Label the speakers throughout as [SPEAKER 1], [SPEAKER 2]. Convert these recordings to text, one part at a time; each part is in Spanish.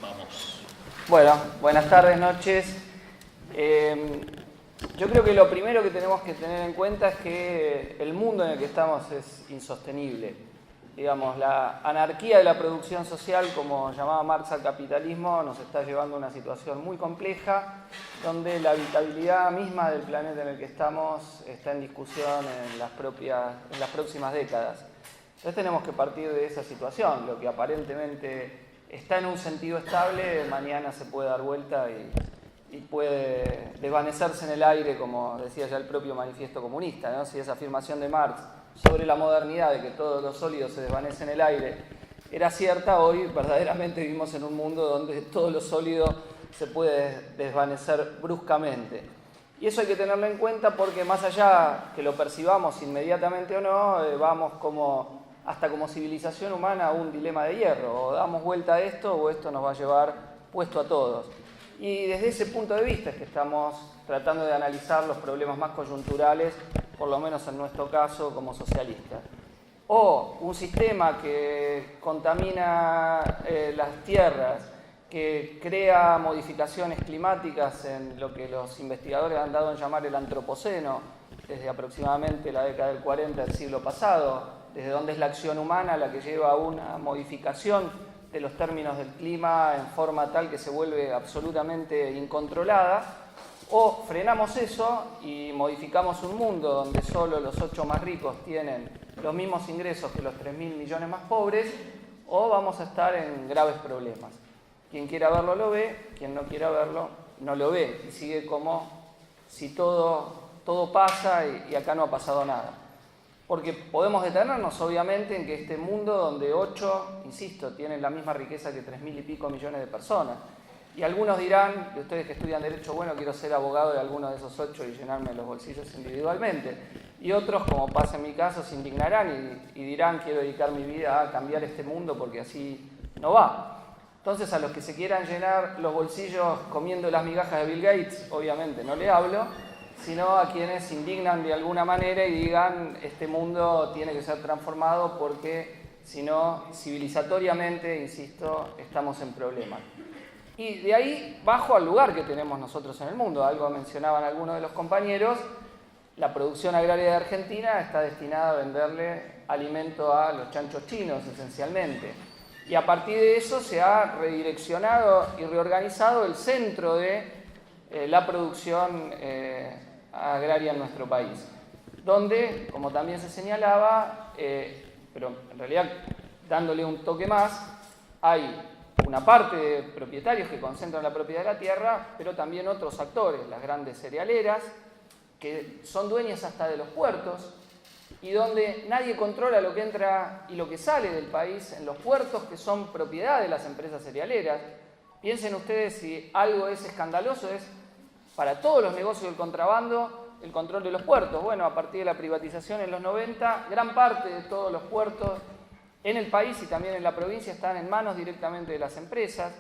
[SPEAKER 1] Vamos.
[SPEAKER 2] Bueno, buenas tardes, noches. Yo creo que lo primero que tenemos que tener en cuenta es que el mundo en el que estamos es insostenible. Digamos, la anarquía de la producción social, como llamaba Marx al capitalismo, nos está llevando a una situación muy compleja, donde la habitabilidad misma del planeta en el que estamos está en discusión en las próximas décadas. Entonces tenemos que partir de esa situación. Lo que aparentemente está en un sentido estable, mañana se puede dar vuelta y puede desvanecerse en el aire, como decía ya el propio manifiesto comunista, ¿no? Si esa afirmación de Marx sobre la modernidad de que todo lo sólido se desvanece en el aire era cierta, hoy verdaderamente vivimos en un mundo donde todo lo sólido se puede desvanecer bruscamente. Y eso hay que tenerlo en cuenta porque más allá que lo percibamos inmediatamente o no, vamos hasta como civilización humana a un dilema de hierro: o damos vuelta a esto o esto nos va a llevar puesto a todos. Y desde ese punto de vista es que estamos tratando de analizar los problemas más coyunturales, por lo menos en nuestro caso como socialistas. O un sistema que contamina las tierras, que crea modificaciones climáticas en lo que los investigadores han dado en llamar el antropoceno, desde aproximadamente la década del 40 del siglo pasado, desde donde es la acción humana la que lleva a una modificación de los términos del clima en forma tal que se vuelve absolutamente incontrolada. O frenamos eso y modificamos un mundo donde solo los 8 más ricos tienen los mismos ingresos que los 3.000 millones más pobres, o vamos a estar en graves problemas. Quien quiera verlo lo ve, quien no quiera verlo no lo ve, y sigue como si todo pasa y acá no ha pasado nada. Porque podemos detenernos, obviamente, en que este mundo donde 8, insisto, tienen la misma riqueza que 3.000 y pico millones de personas. Y algunos dirán, de ustedes que estudian Derecho, bueno, quiero ser abogado de alguno de esos 8 y llenarme los bolsillos individualmente. Y otros, como pasa en mi caso, se indignarán y dirán, quiero dedicar mi vida a cambiar este mundo porque así no va. Entonces, a los que se quieran llenar los bolsillos comiendo las migajas de Bill Gates, obviamente no le hablo, sino a quienes se indignan de alguna manera y digan, este mundo tiene que ser transformado porque si no, civilizatoriamente, insisto, estamos en problemas. Y de ahí bajo al lugar que tenemos nosotros en el mundo. Algo mencionaban algunos de los compañeros: la producción agraria de Argentina está destinada a venderle alimento a los chanchos chinos, esencialmente. Y a partir de eso se ha redireccionado y reorganizado el centro de la producción agraria en nuestro país, donde, como también se señalaba, pero en realidad dándole un toque más, hay una parte de propietarios que concentran la propiedad de la tierra, pero también otros actores, las grandes cerealeras, que son dueñas hasta de los puertos, y donde nadie controla lo que entra y lo que sale del país en los puertos, que son propiedad de las empresas cerealeras. Piensen ustedes, si algo es escandaloso, es para todos los negocios del contrabando el control de los puertos. Bueno, a partir de la privatización en los 90, gran parte de todos los puertos en el país y también en la provincia están en manos directamente de las empresas.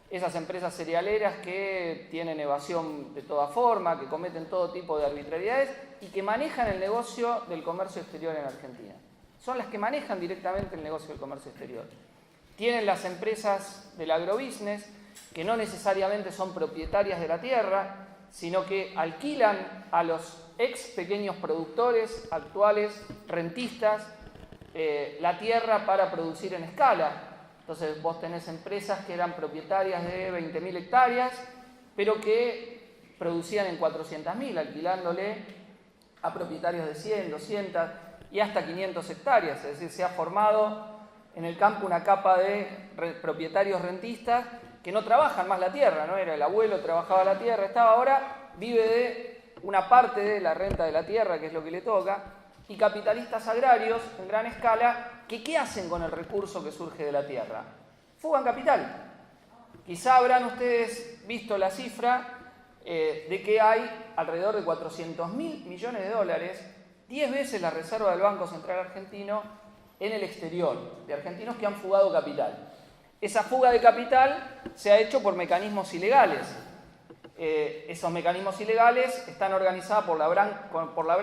[SPEAKER 2] Esas empresas cerealeras que tienen evasión de toda forma, que cometen todo tipo de arbitrariedades y que manejan el negocio del comercio exterior en Argentina. Son las que manejan directamente el negocio del comercio exterior. Tienen las empresas del agrobusiness, que no necesariamente son propietarias de la tierra, sino que alquilan a los ex pequeños productores, actuales rentistas, la tierra para producir en escala. Entonces vos tenés empresas que eran propietarias de 20.000 hectáreas, pero que producían en 400.000, alquilándole a propietarios de 100, 200 y hasta 500 hectáreas. Es decir, se ha formado en el campo una capa de propietarios rentistas que no trabajan más la tierra, no era el abuelo, trabajaba la tierra, ahora vive de una parte de la renta de la tierra, que es lo que le toca, y capitalistas agrarios en gran escala, que ¿qué hacen con el recurso que surge de la tierra? Fugan capital. Quizá habrán ustedes visto la cifra de que hay alrededor de 400.000 millones de dólares, 10 veces la reserva del Banco Central Argentino, en el exterior, de argentinos que han fugado capital. Esa fuga de capital se ha hecho por mecanismos ilegales. Esos mecanismos ilegales están organizados por la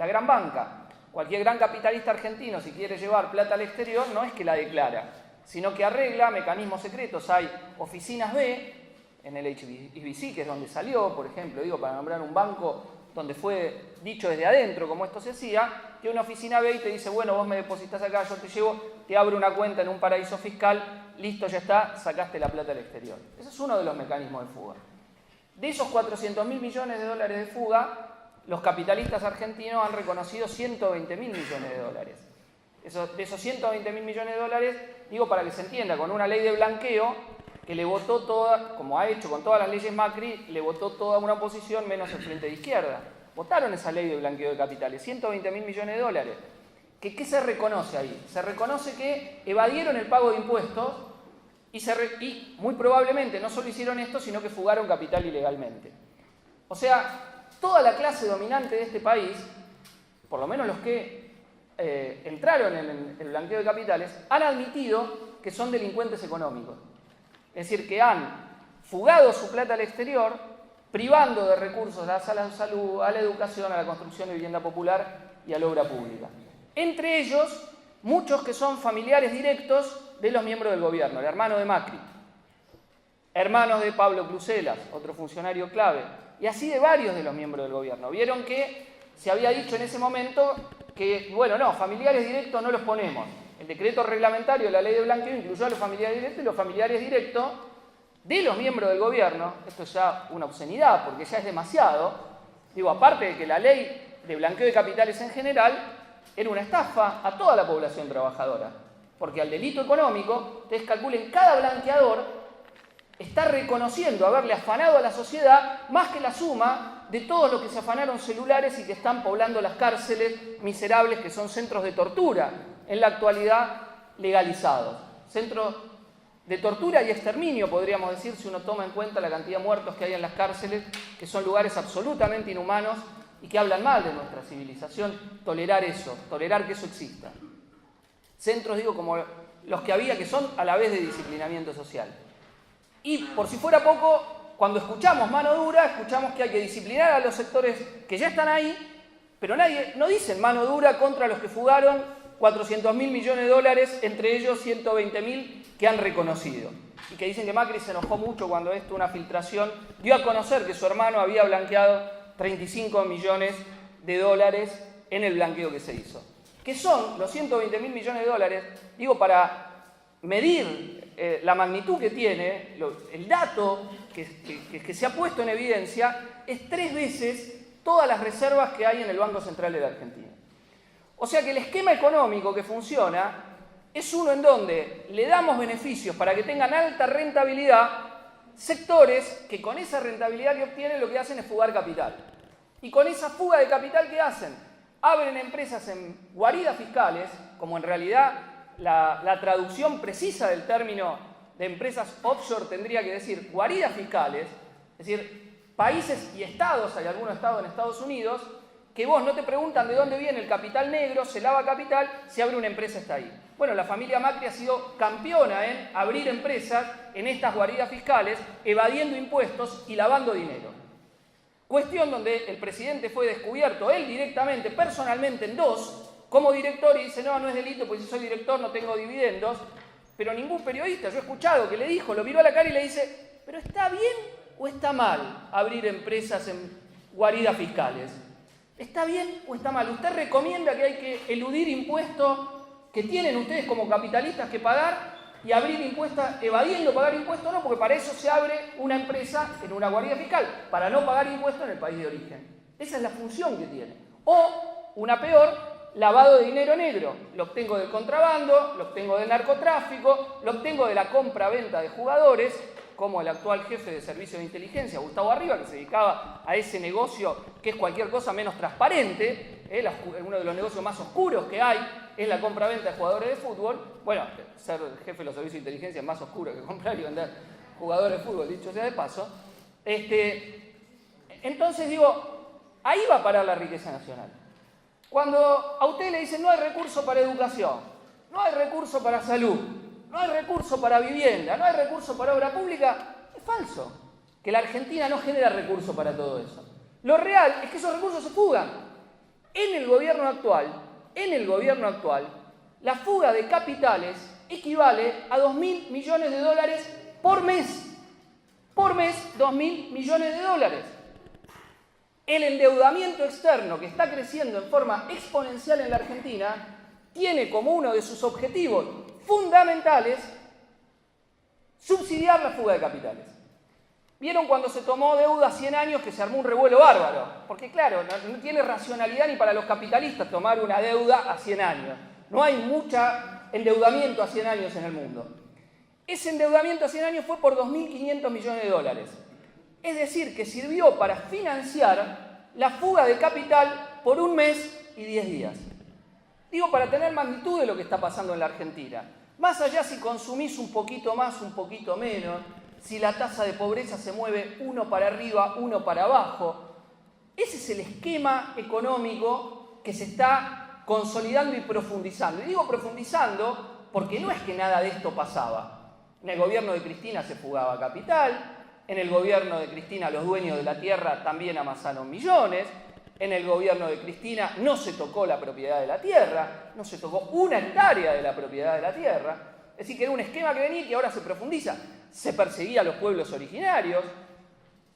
[SPEAKER 2] gran banca. Cualquier gran capitalista argentino, si quiere llevar plata al exterior, no es que la declara. sino que arregla mecanismos secretos. Hay oficinas B en el HSBC, que es donde salió, por ejemplo, digo, para nombrar un banco donde fue dicho desde adentro como esto se hacía, que una oficina B y te dice, bueno, vos me depositas acá, yo te llevo, te abro una cuenta en un paraíso fiscal, listo, ya está, sacaste la plata al exterior. Ese es uno de los mecanismos de fuga. De esos 400.000 millones de dólares de fuga, los capitalistas argentinos han reconocido 120.000 millones de dólares. De esos 120.000 millones de dólares, digo para que se entienda, con una ley de blanqueo que le votó toda, como ha hecho con todas las leyes Macri, le votó toda una oposición menos el Frente de Izquierda. Votaron esa ley de blanqueo de capitales, 120.000 millones de dólares. ¿Qué se reconoce ahí? Se reconoce que evadieron el pago de impuestos y muy probablemente no solo hicieron esto, sino que fugaron capital ilegalmente. O sea, toda la clase dominante de este país, por lo menos los que entraron en el blanqueo de capitales, han admitido que son delincuentes económicos. Es decir, que han fugado su plata al exterior, privando de recursos a la salud, a la educación, a la construcción de vivienda popular y a la obra pública. Entre ellos, muchos que son familiares directos de los miembros del gobierno, el hermano de Macri, hermanos de Pablo Cluselas, otro funcionario clave, y así de varios de los miembros del gobierno. Vieron que se había dicho en ese momento que, bueno, no, familiares directos no los ponemos. El decreto reglamentario de la ley de blanqueo incluyó a los familiares directos y los familiares directos de los miembros del gobierno. Esto es ya una obscenidad porque ya es demasiado. Digo, aparte de que la ley de blanqueo de capitales en general era una estafa a toda la población trabajadora. Porque al delito económico, ustedes calculen, cada blanqueador está reconociendo haberle afanado a la sociedad más que la suma de todos los que se afanaron celulares y que están poblando las cárceles miserables que son centros de tortura, en la actualidad legalizados. Centros de tortura y exterminio, podríamos decir, si uno toma en cuenta la cantidad de muertos que hay en las cárceles, que son lugares absolutamente inhumanos y que hablan mal de nuestra civilización, tolerar eso, tolerar que eso exista. Centros, digo, como los que había, que son a la vez de disciplinamiento social. Y por si fuera poco, cuando escuchamos mano dura, escuchamos que hay que disciplinar a los sectores que ya están ahí, pero no dicen mano dura contra los que fugaron 400.000 millones de dólares, entre ellos 120.000 que han reconocido. Y que dicen que Macri se enojó mucho cuando una filtración dio a conocer que su hermano había blanqueado 35 millones de dólares en el blanqueo que se hizo. ¿Qué son los 120.000 millones de dólares? Digo, para medir la magnitud que tiene, el dato que se ha puesto en evidencia es 3 veces todas las reservas que hay en el Banco Central de la Argentina. O sea que el esquema económico que funciona es uno en donde le damos beneficios para que tengan alta rentabilidad sectores que con esa rentabilidad que obtienen lo que hacen es fugar capital. Y con esa fuga de capital, ¿qué hacen? Abren empresas en guaridas fiscales, como en realidad la traducción precisa del término de empresas offshore tendría que decir guaridas fiscales, es decir, países y estados, hay algunos estados en Estados Unidos, que vos no te preguntan de dónde viene el capital negro, se lava capital, se abre una empresa, está ahí. Bueno, la familia Macri ha sido campeona en abrir empresas en estas guaridas fiscales, evadiendo impuestos y lavando dinero. Cuestión donde el presidente fue descubierto, él directamente, personalmente, en 2, como director, y dice, no, no es delito, pues si soy director no tengo dividendos, pero ningún periodista, yo he escuchado que le dijo, lo miró a la cara y le dice, ¿pero está bien o está mal abrir empresas en guaridas fiscales? ¿Está bien o está mal? ¿Usted recomienda que hay que eludir impuestos que tienen ustedes como capitalistas que pagar y abrir impuestos, evadiendo pagar impuestos? No, porque para eso se abre una empresa en una guarida fiscal, para no pagar impuestos en el país de origen. Esa es la función que tiene. O, una peor, lavado de dinero negro. Lo obtengo del contrabando, lo obtengo del narcotráfico, lo obtengo de la compra-venta de jugadores, como el actual jefe de servicio de inteligencia, Gustavo Arriba, que se dedicaba a ese negocio que es cualquier cosa menos transparente, uno de los negocios más oscuros que hay, es la compra-venta de jugadores de fútbol. Bueno, ser jefe de los servicios de inteligencia es más oscuro que comprar y vender jugadores de fútbol, dicho sea de paso. Entonces digo, ahí va a parar la riqueza nacional. Cuando a usted le dicen no hay recurso para educación, no hay recurso para salud, no hay recurso para vivienda, no hay recurso para obra pública, es falso. Que la Argentina no genera recursos para todo eso. Lo real es que esos recursos se fugan. En el gobierno actual, la fuga de capitales equivale a 2.000 millones de dólares por mes. Por mes, 2.000 millones de dólares. El endeudamiento externo, que está creciendo en forma exponencial en la Argentina, tiene como uno de sus objetivos fundamentales subsidiar la fuga de capitales. ¿Vieron cuando se tomó deuda a 100 años que se armó un revuelo bárbaro? Porque claro, no tiene racionalidad ni para los capitalistas tomar una deuda a 100 años. No hay mucho endeudamiento a 100 años en el mundo. Ese endeudamiento a 100 años fue por 2.500 millones de dólares. Es decir, que sirvió para financiar la fuga de capital por 1 mes y 10 días. Digo, para tener magnitud de lo que está pasando en la Argentina. Más allá si consumís un poquito más, un poquito menos, si la tasa de pobreza se mueve uno para arriba, uno para abajo. Ese es el esquema económico que se está consolidando y profundizando. Y digo profundizando porque no es que nada de esto pasaba. En el gobierno de Cristina se fugaba capital, en el gobierno de Cristina los dueños de la tierra también amasaron millones, en el gobierno de Cristina no se tocó la propiedad de la tierra, no se tocó 1 hectárea de la propiedad de la tierra. Es decir, que era un esquema que venía y que ahora se profundiza. Se perseguía a los pueblos originarios,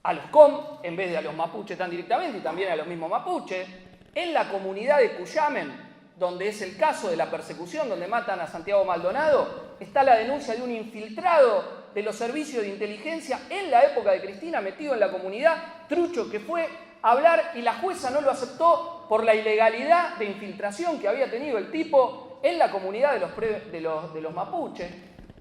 [SPEAKER 2] a los com, en vez de a los mapuches tan directamente, y también a los mismos mapuches. En la comunidad de Cuyamen, donde es el caso de la persecución, donde matan a Santiago Maldonado, está la denuncia de un infiltrado de los servicios de inteligencia en la época de Cristina, metido en la comunidad, trucho, que fue a hablar y la jueza no lo aceptó por la ilegalidad de infiltración que había tenido el tipo en la comunidad de los mapuches.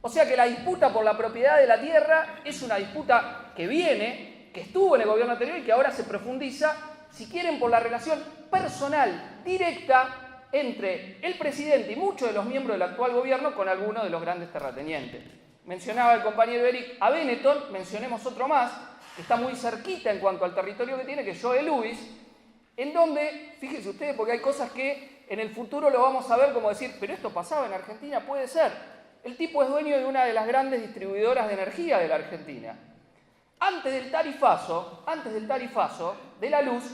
[SPEAKER 2] O sea que la disputa por la propiedad de la tierra es una disputa que viene, que estuvo en el gobierno anterior y que ahora se profundiza, si quieren, por la relación personal, directa, entre el presidente y muchos de los miembros del actual gobierno con algunos de los grandes terratenientes. Mencionaba el compañero Eric a Benetton, mencionemos otro más, que está muy cerquita en cuanto al territorio que tiene, que es Joe Louis, en donde, fíjense ustedes, porque hay cosas que en el futuro lo vamos a ver como decir, pero esto pasaba en Argentina, puede ser. El tipo es dueño de una de las grandes distribuidoras de energía de la Argentina. Antes del tarifazo de la luz,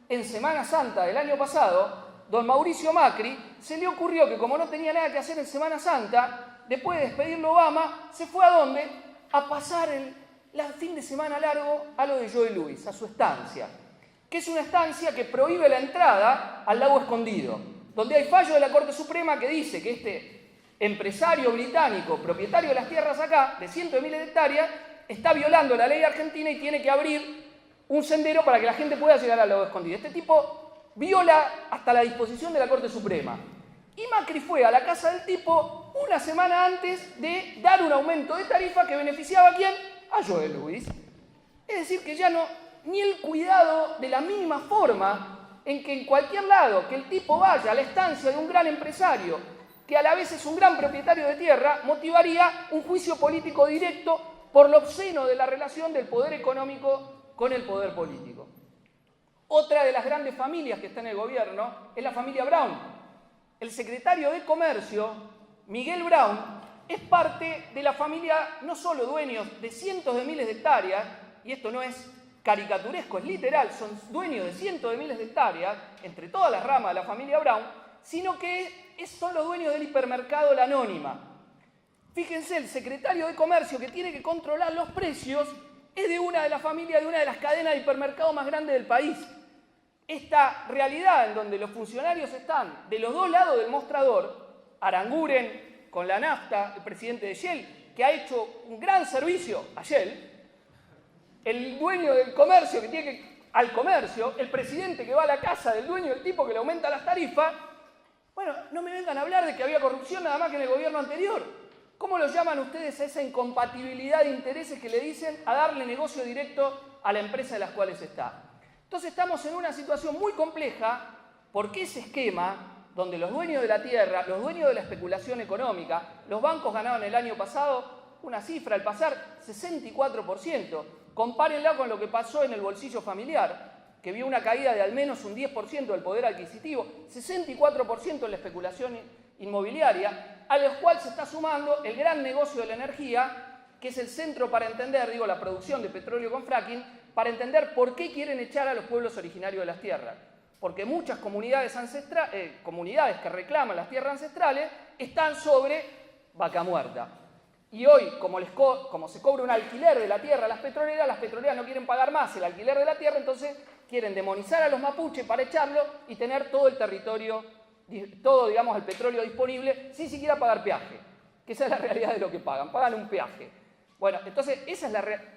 [SPEAKER 2] en Semana Santa del año pasado, don Mauricio Macri se le ocurrió que como no tenía nada que hacer en Semana Santa, después de despedirlo Obama, se fue a ¿dónde? A pasar el fin de semana largo a lo de Joe Louis, a su estancia, que es una estancia que prohíbe la entrada al lago Escondido, donde hay fallo de la Corte Suprema que dice que este empresario británico, propietario de las tierras acá, de cientos de miles de hectáreas, está violando la ley argentina y tiene que abrir un sendero para que la gente pueda llegar al lago Escondido. Este tipo viola hasta la disposición de la Corte Suprema. Y Macri fue a la casa del tipo una semana antes de dar un aumento de tarifa que beneficiaba ¿a quién? A Joe Louis. Es decir, que ya no, ni el cuidado de la mínima forma en que en cualquier lado que el tipo vaya a la estancia de un gran empresario, que a la vez es un gran propietario de tierra, motivaría un juicio político directo por lo obsceno de la relación del poder económico con el poder político. Otra de las grandes familias que está en el gobierno es la familia Brown. El secretario de Comercio, Miguel Brown, es parte de la familia, no solo dueños de cientos de miles de hectáreas, y esto no es caricaturesco, es literal, son dueños de cientos de miles de hectáreas, entre todas las ramas de la familia Brown, sino que son los dueños del hipermercado La Anónima. Fíjense, el secretario de Comercio que tiene que controlar los precios es de una de las familias de una de las cadenas de hipermercados más grandes del país. Esta realidad en donde los funcionarios están de los dos lados del mostrador, Aranguren con la nafta, el presidente de Shell, que ha hecho un gran servicio a Shell, el dueño del comercio que tiene que al comercio, el presidente que va a la casa del dueño del tipo que le aumenta las tarifas. Bueno, no me vengan a hablar de que había corrupción nada más que en el gobierno anterior. ¿Cómo lo llaman ustedes a esa incompatibilidad de intereses que le dicen a darle negocio directo a la empresa de las cuales está? Entonces estamos en una situación muy compleja porque ese esquema donde los dueños de la tierra, los dueños de la especulación económica, los bancos ganaban el año pasado una cifra, al pasar 64%. Compárenla con lo que pasó en el bolsillo familiar, que vio una caída de al menos un 10% del poder adquisitivo, 64% en la especulación inmobiliaria, a los cuales se está sumando el gran negocio de la energía, que es el centro para entender, la producción de petróleo con fracking, para entender por qué quieren echar a los pueblos originarios de las tierras. Porque muchas comunidades que reclaman las tierras ancestrales están sobre vaca muerta. Y hoy, como se cobra un alquiler de la tierra a las petroleras no quieren pagar más el alquiler de la tierra, entonces quieren demonizar a los mapuches para echarlo y tener todo el territorio, todo, digamos, el petróleo disponible sin siquiera pagar peaje, que esa es la realidad de lo que pagan un peaje. Bueno, entonces,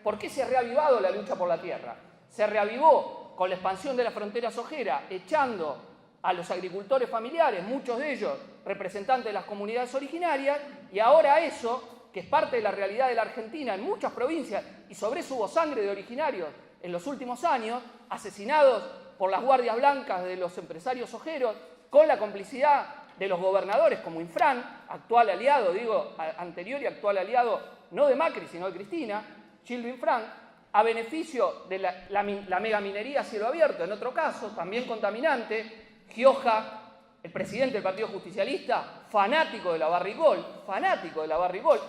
[SPEAKER 2] ¿por qué se ha reavivado la lucha por la tierra? Se reavivó con la expansión de la frontera sojera, echando a los agricultores familiares, muchos de ellos representantes de las comunidades originarias, y ahora eso, que es parte de la realidad de la Argentina en muchas provincias, y sobre eso hubo sangre de originarios en los últimos años, asesinados por las guardias blancas de los empresarios sojeros, con la complicidad de los gobernadores como Infran, actual aliado, anterior y actual aliado, no de Macri, sino de Cristina, Gildo Infran, a beneficio de la megaminería a cielo abierto, en otro caso, también contaminante, Gioja, el presidente del Partido Justicialista, fanático de la Barrigol,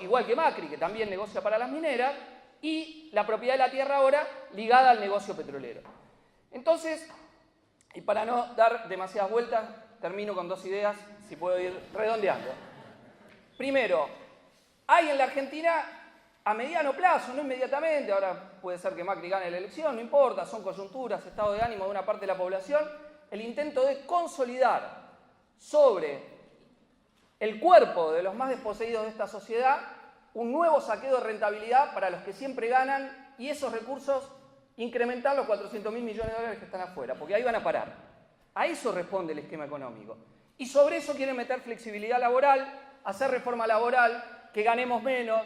[SPEAKER 2] igual que Macri, que también negocia para las mineras, y la propiedad de la tierra ahora ligada al negocio petrolero. Entonces, y para no dar demasiadas vueltas, termino con dos ideas, si puedo ir redondeando. Primero, hay en la Argentina, a mediano plazo, no inmediatamente, ahora puede ser que Macri gane la elección, no importa, son coyunturas, estado de ánimo de una parte de la población, el intento de consolidar sobre el cuerpo de los más desposeídos de esta sociedad un nuevo saqueo de rentabilidad para los que siempre ganan y esos recursos incrementar los 400.000 millones de dólares que están afuera, porque ahí van a parar. A eso responde el esquema económico. Y sobre eso quieren meter flexibilidad laboral, hacer reforma laboral, que ganemos menos,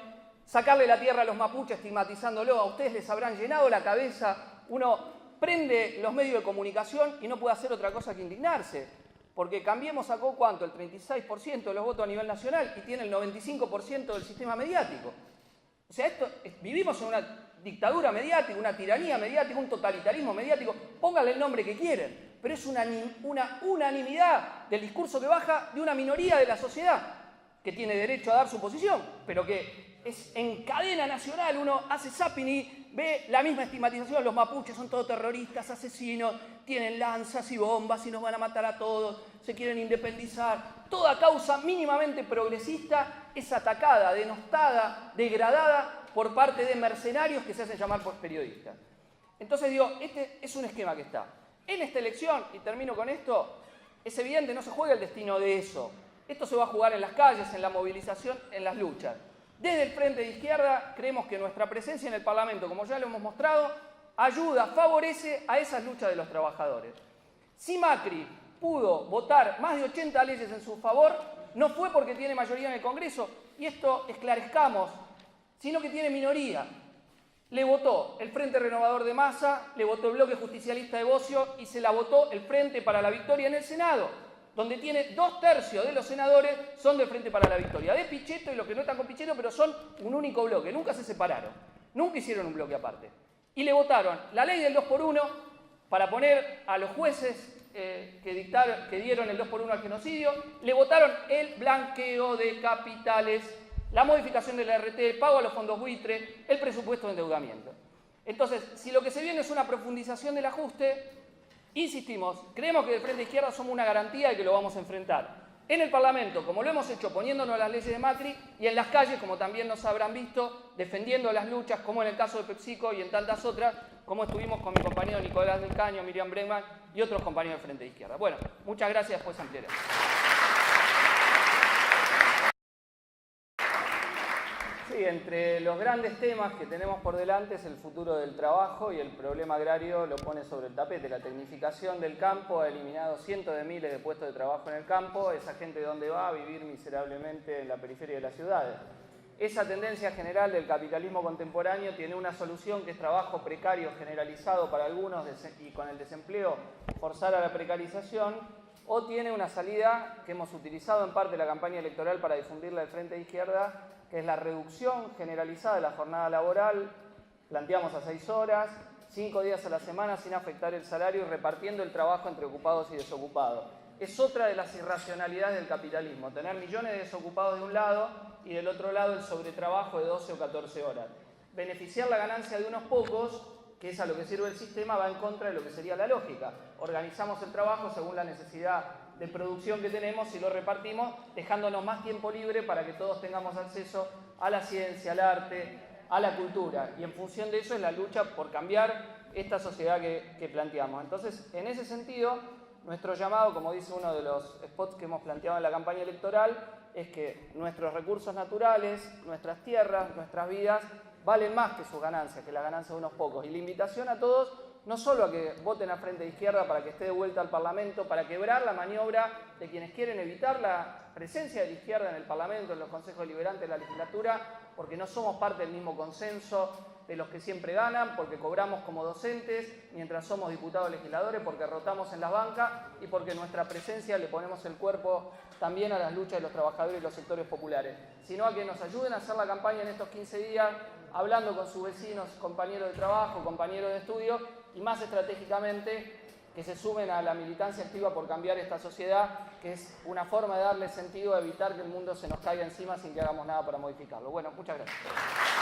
[SPEAKER 2] sacarle la tierra a los mapuches estigmatizándolo. A ustedes les habrán llenado la cabeza. Uno prende los medios de comunicación y no puede hacer otra cosa que indignarse. Porque Cambiemos sacó, ¿cuánto? El 36% de los votos a nivel nacional y tiene el 95% del sistema mediático. O sea, vivimos en una dictadura mediática, una tiranía mediática, un totalitarismo mediático. Pónganle el nombre que quieren, pero es una unanimidad del discurso que baja de una minoría de la sociedad que tiene derecho a dar su posición, pero que es en cadena nacional, uno hace zapping y ve la misma estigmatización. Los mapuches son todos terroristas, asesinos, tienen lanzas y bombas y nos van a matar a todos, se quieren independizar. Toda causa mínimamente progresista es atacada, denostada, degradada por parte de mercenarios que se hacen llamar por periodistas. Entonces digo, este es un esquema que está. En esta elección, y termino con esto, es evidente, no se juega el destino de eso. Esto se va a jugar en las calles, en la movilización, en las luchas. Desde el Frente de Izquierda creemos que nuestra presencia en el Parlamento, como ya lo hemos mostrado, ayuda, favorece a esas luchas de los trabajadores. Si Macri pudo votar más de 80 leyes en su favor, no fue porque tiene mayoría en el Congreso, y esto esclarezcamos, sino que tiene minoría. Le votó el Frente Renovador de Massa, le votó el Bloque Justicialista de Bocio y se la votó el Frente para la Victoria en el Senado, donde tiene 2/3 de los senadores son del Frente para la Victoria, de Pichetto y los que no están con Pichetto, pero son un único bloque, nunca se separaron, nunca hicieron un bloque aparte. Y le votaron la ley del 2x1 para poner a los jueces que dieron el 2x1 al genocidio, le votaron el blanqueo de capitales, la modificación de la RT, pago a los fondos buitre, el presupuesto de endeudamiento. Entonces, si lo que se viene es una profundización del ajuste, insistimos, creemos que del Frente de Izquierda somos una garantía de que lo vamos a enfrentar. En el Parlamento, como lo hemos hecho poniéndonos a las leyes de Macri, y en las calles, como también nos habrán visto, defendiendo las luchas, como en el caso de PepsiCo y en tantas otras, como estuvimos con mi compañero Nicolás del Caño, Miriam Bregman y otros compañeros del Frente de Izquierda. Bueno, muchas gracias, después ampliaremos. Sí, entre los grandes temas que tenemos por delante es el futuro del trabajo y el problema agrario lo pone sobre el tapete. La tecnificación del campo ha eliminado cientos de miles de puestos de trabajo en el campo. Esa gente, ¿dónde va? A vivir miserablemente en la periferia de las ciudades. Esa tendencia general del capitalismo contemporáneo tiene una solución que es trabajo precario generalizado para algunos y con el desempleo forzar a la precarización, o tiene una salida que hemos utilizado en parte la campaña electoral para difundirla del Frente de Izquierda, que es la reducción generalizada de la jornada laboral. Planteamos a 6 horas, 5 días a la semana sin afectar el salario y repartiendo el trabajo entre ocupados y desocupados. Es otra de las irracionalidades del capitalismo, tener millones de desocupados de un lado y del otro lado el sobretrabajo de 12 o 14 horas. Beneficiar la ganancia de unos pocos, que es a lo que sirve el sistema, va en contra de lo que sería la lógica. Organizamos el trabajo según la necesidad de producción que tenemos y lo repartimos, dejándonos más tiempo libre para que todos tengamos acceso a la ciencia, al arte, a la cultura. Y en función de eso es la lucha por cambiar esta sociedad que planteamos. Entonces, en ese sentido, nuestro llamado, como dice uno de los spots que hemos planteado en la campaña electoral, es que nuestros recursos naturales, nuestras tierras, nuestras vidas, valen más que sus ganancias, que las ganancias de unos pocos. Y la invitación a todos, no solo a que voten a Frente de Izquierda para que esté de vuelta al Parlamento, para quebrar la maniobra de quienes quieren evitar la presencia de la izquierda en el Parlamento, en los consejos deliberantes de la legislatura, porque no somos parte del mismo consenso de los que siempre ganan, porque cobramos como docentes mientras somos diputados legisladores, porque rotamos en las bancas y porque nuestra presencia le ponemos el cuerpo también a las luchas de los trabajadores y los sectores populares, sino a que nos ayuden a hacer la campaña en estos 15 días, hablando con sus vecinos, compañeros de trabajo, compañeros de estudio, y más estratégicamente que se sumen a la militancia activa por cambiar esta sociedad, que es una forma de darle sentido a evitar que el mundo se nos caiga encima sin que hagamos nada para modificarlo. Bueno, muchas gracias.